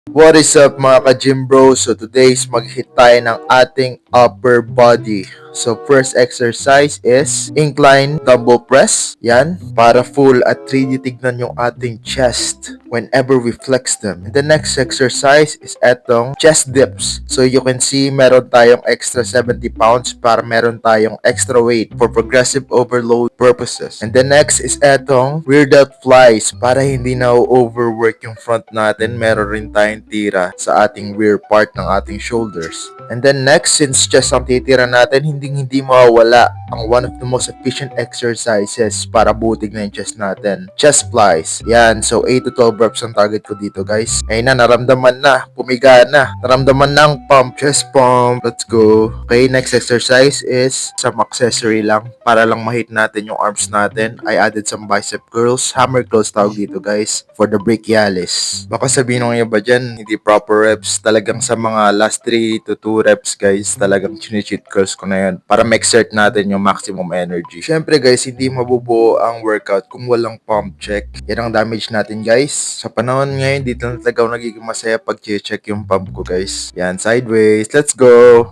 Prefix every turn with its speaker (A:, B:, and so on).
A: What is up mga ka-gym bro? So today is mag-hit tayo ng ating upper body. So first exercise is incline dumbbell press. Yan, para full at 3D tignan yung ating chest whenever we flex them. And the next exercise is etong chest dips. So you can see meron tayong extra 70 pounds para meron tayong extra weight for progressive overload purposes. And the next is etong rear delt flies para hindi na overwork yung front natin. Meron rin tayong tira sa ating rear part ng ating shoulders. And then next, since chest ang titira natin, hindi mawawala ang one of the most efficient exercises para butig na yung chest natin. Chest flies. Yan. So 8 to 12 reps ang target ko dito, guys. Ayun na, naramdaman na. Pumiga na. Naramdaman na ang pump. Chest pump. Let's go. Okay, next exercise is some accessory lang para lang ma-hit natin yung arms natin. I added some bicep curls. Hammer curls tawag dito, guys, for the brachialis. Baka sabihin ng iba dyan, hindi proper reps. Talagang sa mga last 3 to 2 reps, guys, talagang chini-cheat curls ko na yun para ma-exert natin yung maximum energy. Syempre, guys, hindi mabubuo ang workout kung walang pump check. Yan ang damage natin, guys. Sa panahon ngayon, dito na talaga ako nagiging masaya pag check yung pump ko, guys. Yan, sideways. Let's go!